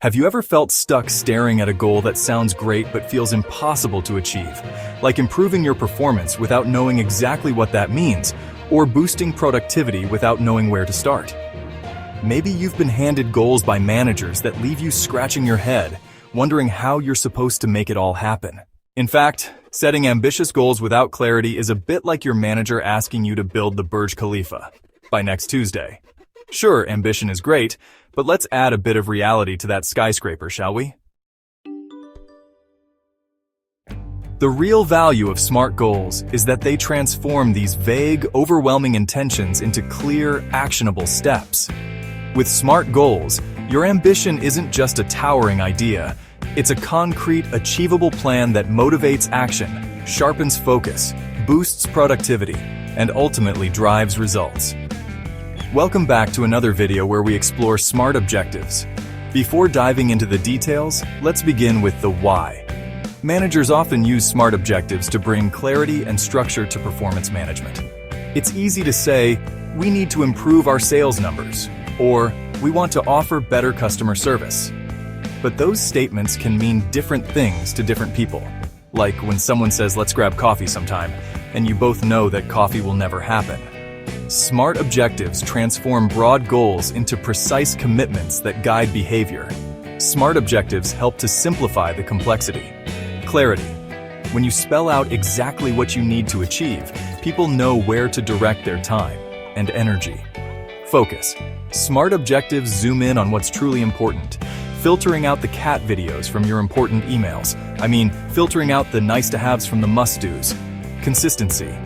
Have you ever felt stuck staring at a goal that sounds great but feels impossible to achieve? Like improving your performance without knowing exactly what that means, or boosting productivity without knowing where to start? Maybe you've been handed goals by managers that leave you scratching your head, wondering how you're supposed to make it all happen. In fact, setting ambitious goals without clarity is a bit like your manager asking you to build the Burj Khalifa by next Tuesday. Sure, ambition is great, but let's add a bit of reality to that skyscraper, shall we? The real value of SMART goals is that they transform these vague, overwhelming intentions into clear, actionable steps. With SMART goals, your ambition isn't just a towering idea. It's a concrete, achievable plan that motivates action, sharpens focus, boosts productivity, and ultimately drives results. Welcome back to another video where we explore SMART objectives. Before diving into the details, let's begin with the why. Managers often use SMART objectives to bring clarity and structure to performance management. It's easy to say, we need to improve our sales numbers, or we want to offer better customer service. But those statements can mean different things to different people. Like when someone says, let's grab coffee sometime, and you both know that coffee will never happen. SMART objectives transform broad goals into precise commitments that guide behavior. SMART objectives help to simplify the complexity. Clarity. When you spell out exactly what you need to achieve, people know where to direct their time and energy. Focus. SMART objectives zoom in on what's truly important, filtering out the cat videos from your important emails. Filtering out the nice-to-haves from the must-dos. Consistency.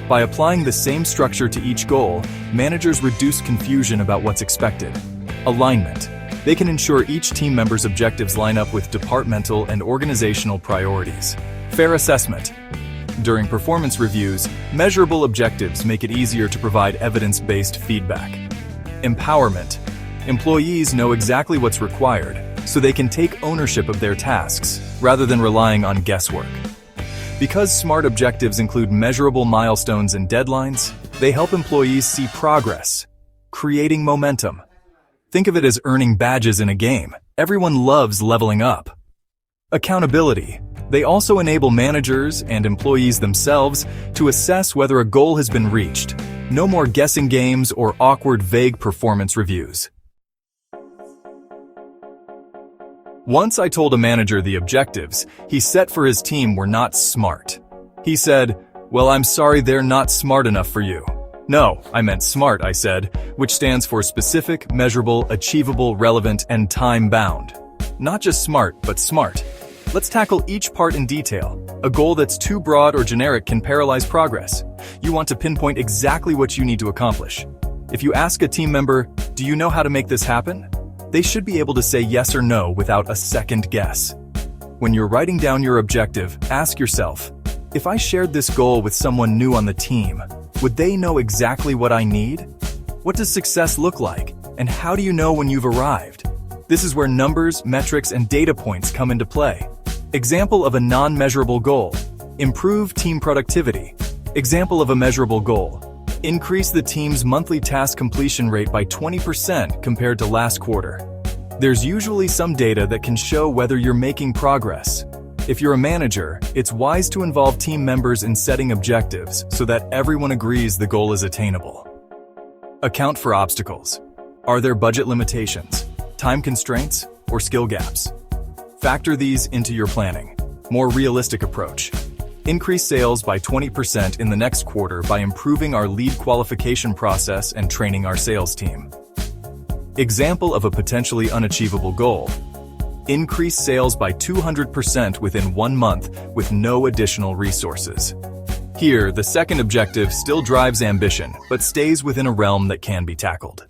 By applying the same structure to each goal, managers reduce confusion about what's expected. Alignment. They can ensure each team member's objectives line up with departmental and organizational priorities. Fair assessment. During performance reviews, measurable objectives make it easier to provide evidence-based feedback. Empowerment. Employees know exactly what's required, so they can take ownership of their tasks, rather than relying on guesswork. Because SMART objectives include measurable milestones and deadlines, they help employees see progress, creating momentum. Think of it as earning badges in a game. Everyone loves leveling up. Accountability. They also enable managers and employees themselves to assess whether a goal has been reached. No more guessing games or awkward, vague performance reviews. Once I told a manager the objectives he set for his team were not SMART. He said, "Well, I'm sorry they're not smart enough for you." "No, I meant SMART," I said, which stands for specific, measurable, achievable, relevant, and time-bound. Not just smart, but smart. Let's tackle each part in detail. A goal that's too broad or generic can paralyze progress. You want to pinpoint exactly what you need to accomplish. If you ask a team member, "Do you know how to make this happen?" they should be able to say yes or no without a second guess. When you're writing down your objective, ask yourself, if I shared this goal with someone new on the team, would they know exactly what I need? What does success look like? And how do you know when you've arrived? This is where numbers, metrics, and data points come into play. Example of a non-measurable goal. Improve team productivity. Example of a measurable goal. Increase the team's monthly task completion rate by 20% compared to last quarter. There's usually some data that can show whether you're making progress. If you're a manager, it's wise to involve team members in setting objectives so that everyone agrees the goal is attainable. Account for obstacles. Are there budget limitations, time constraints, or skill gaps? Factor these into your planning. More realistic approach. Increase sales by 20% in the next quarter by improving our lead qualification process and training our sales team. Example of a potentially unachievable goal. Increase sales by 200% within 1 month with no additional resources. Here, the second objective still drives ambition, but stays within a realm that can be tackled.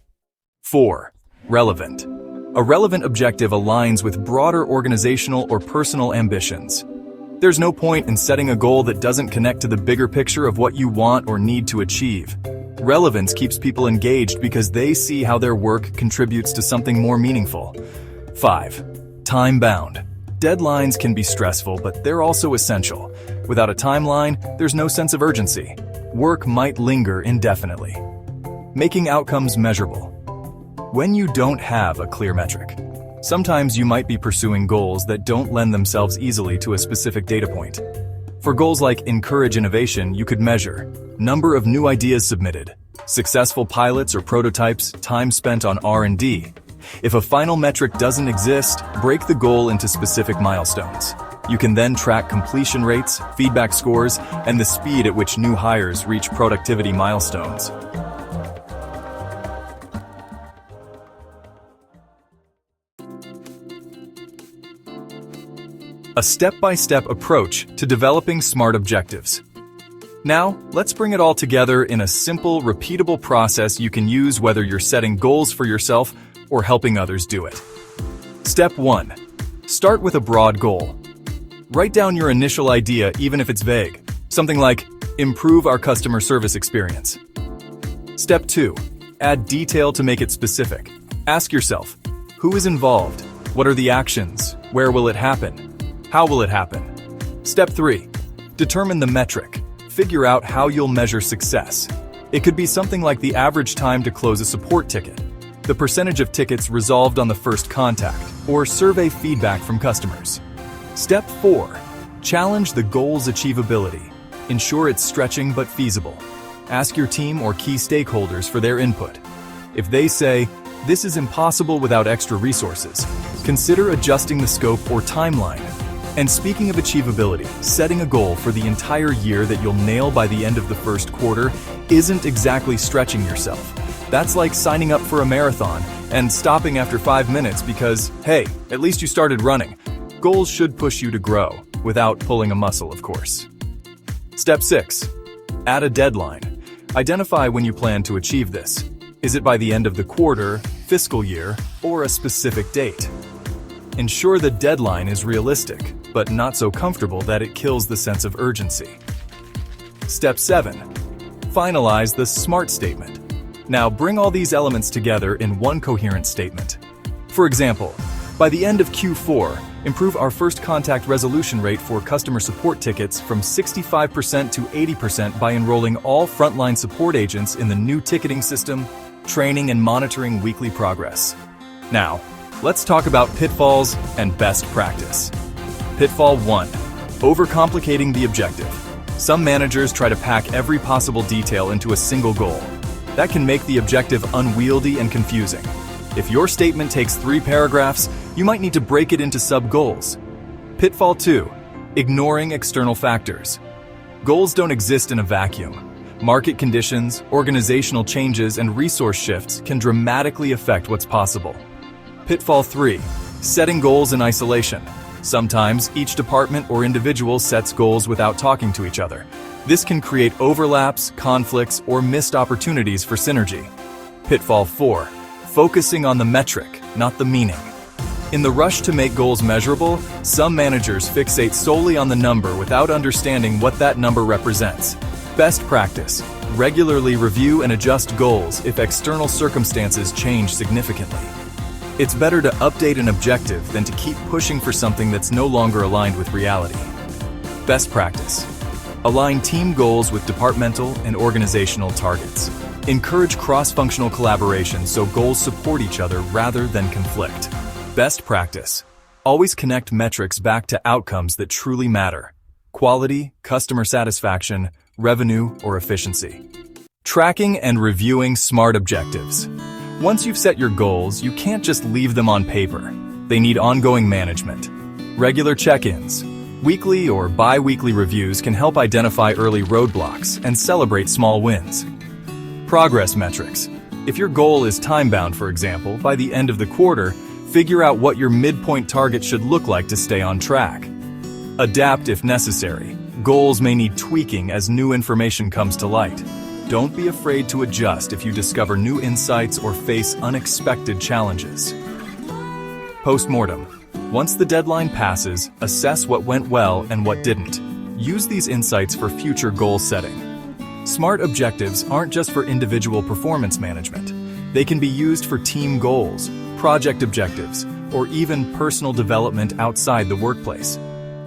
4. Relevant. A relevant objective aligns with broader organizational or personal ambitions. There's no point in setting a goal that doesn't connect to the bigger picture of what you want or need to achieve. Relevance keeps people engaged because they see how their work contributes to something more meaningful. 5. Time-bound. Deadlines can be stressful, but they're also essential. Without a timeline, there's no sense of urgency. Work might linger indefinitely. Making outcomes measurable. When you don't have a clear metric, Sometimes you might be pursuing goals that don't lend themselves easily to a specific data point. For goals like encourage innovation, you could measure number of new ideas submitted, successful pilots or prototypes, time spent on R&D. If a final metric doesn't exist, break the goal into specific milestones. You can then track completion rates, feedback scores, and the speed at which new hires reach productivity milestones. A step-by-step approach to developing SMART objectives. Now, let's bring it all together in a simple, repeatable process you can use whether you're setting goals for yourself or helping others do it. Step 1. Start with a broad goal. Write down your initial idea even if it's vague. Something like, improve our customer service experience. Step 2. Add detail to make it specific. Ask yourself, who is involved? What are the actions? Where will it happen? How will it happen? Step 3. Determine the metric. Figure out how you'll measure success. It could be something like the average time to close a support ticket, the percentage of tickets resolved on the first contact, or survey feedback from customers. Step 4. Challenge the goal's achievability. Ensure it's stretching but feasible. Ask your team or key stakeholders for their input. If they say, this is impossible without extra resources, consider adjusting the scope or timeline. And speaking of achievability, setting a goal for the entire year that you'll nail by the end of the first quarter isn't exactly stretching yourself. That's like signing up for a marathon and stopping after 5 minutes because, hey, at least you started running. Goals should push you to grow, without pulling a muscle, of course. Step 6. Add a deadline. Identify when you plan to achieve this. Is it by the end of the quarter, fiscal year, or a specific date? Ensure the deadline is realistic, but not so comfortable that it kills the sense of urgency. Step 7. Finalize the SMART statement. Now bring all these elements together in one coherent statement. For example, by the end of Q4, improve our first contact resolution rate for customer support tickets from 65% to 80% by enrolling all frontline support agents in the new ticketing system, training and monitoring weekly progress. Now, let's talk about pitfalls and best practice. Pitfall 1. Overcomplicating the objective. Some managers try to pack every possible detail into a single goal. That can make the objective unwieldy and confusing. If your statement takes 3 paragraphs, you might need to break it into sub-goals. Pitfall 2. Ignoring external factors. Goals don't exist in a vacuum. Market conditions, organizational changes, and resource shifts can dramatically affect what's possible. Pitfall 3. Setting goals in isolation. Sometimes each department or individual sets goals without talking to each other. This can create overlaps, conflicts, or missed opportunities for synergy. Pitfall 4. Focusing on the metric, not the meaning. In the rush to make goals measurable, some managers fixate solely on the number without understanding what that number represents. Best practice: regularly review and adjust goals if external circumstances change significantly. It's better to update an objective than to keep pushing for something that's no longer aligned with reality. Best practice: align team goals with departmental and organizational targets. Encourage cross-functional collaboration so goals support each other rather than conflict. Best practice: always connect metrics back to outcomes that truly matter. Quality, customer satisfaction, revenue, or efficiency. Tracking and reviewing SMART objectives. Once you've set your goals, you can't just leave them on paper. They need ongoing management. Regular check-ins. Weekly or bi-weekly reviews can help identify early roadblocks and celebrate small wins. Progress metrics. If your goal is time-bound, for example, by the end of the quarter, figure out what your midpoint target should look like to stay on track. Adapt if necessary. Goals may need tweaking as new information comes to light. Don't be afraid to adjust if you discover new insights or face unexpected challenges. Postmortem. Once the deadline passes, assess what went well and what didn't. Use these insights for future goal setting. SMART objectives aren't just for individual performance management. They can be used for team goals, project objectives, or even personal development outside the workplace.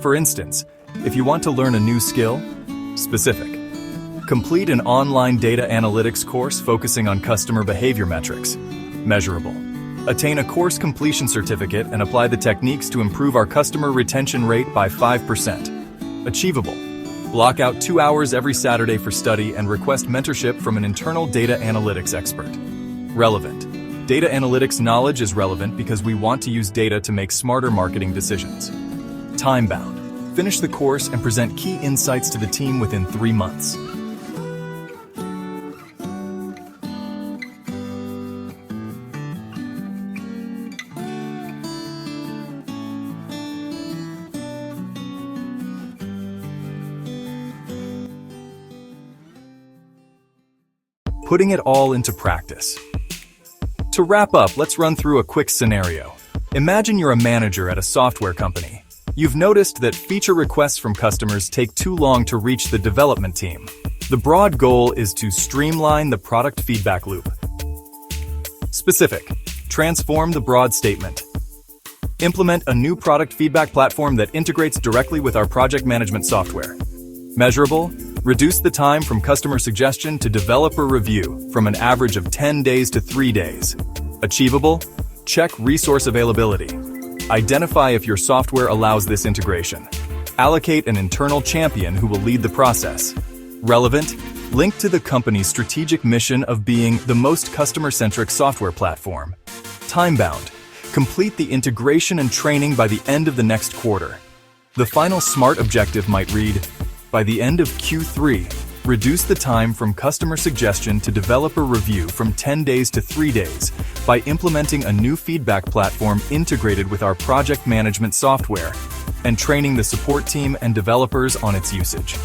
For instance, if you want to learn a new skill, specific. Complete an online data analytics course focusing on customer behavior metrics, measurable. Attain a course completion certificate and apply the techniques to improve our customer retention rate by 5%. Achievable. Block out 2 hours every Saturday for study and request mentorship from an internal data analytics expert. Relevant. Data analytics knowledge is relevant because we want to use data to make smarter marketing decisions. Time-bound. Finish the course and present key insights to the team within 3 months. Putting it all into practice. To wrap up, let's run through a quick scenario. Imagine you're a manager at a software company. You've noticed that feature requests from customers take too long to reach the development team. The broad goal is to streamline the product feedback loop. Specific. Transform the broad statement. Implement a new product feedback platform that integrates directly with our project management software. Measurable. Reduce the time from customer suggestion to developer review from an average of 10 days to 3 days. Achievable. Check resource availability. Identify if your software allows this integration. Allocate an internal champion who will lead the process. Relevant. Link to the company's strategic mission of being the most customer-centric software platform. Time-bound. Complete the integration and training by the end of the next quarter. The final SMART objective might read, by the end of Q3, reduce the time from customer suggestion to developer review from 10 days to 3 days by implementing a new feedback platform integrated with our project management software and training the support team and developers on its usage.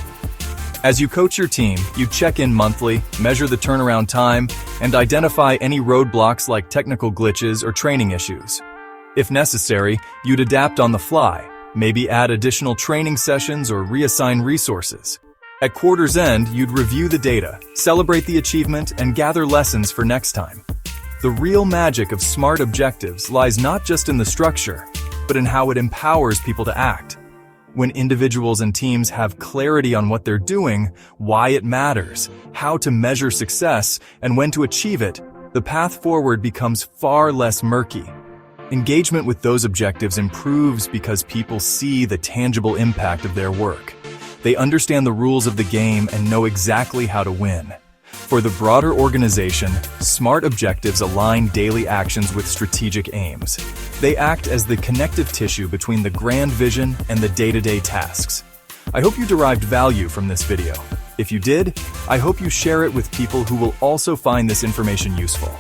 As you coach your team, you check in monthly, measure the turnaround time, and identify any roadblocks like technical glitches or training issues. If necessary, you'd adapt on the fly. Maybe add additional training sessions or reassign resources. At quarter's end, you'd review the data, celebrate the achievement, and gather lessons for next time. The real magic of SMART objectives lies not just in the structure, but in how it empowers people to act. When individuals and teams have clarity on what they're doing, why it matters, how to measure success, and when to achieve it, the path forward becomes far less murky. Engagement with those objectives improves because people see the tangible impact of their work. They understand the rules of the game and know exactly how to win. For the broader organization, SMART objectives align daily actions with strategic aims. They act as the connective tissue between the grand vision and the day-to-day tasks. I hope you derived value from this video. If you did, I hope you share it with people who will also find this information useful.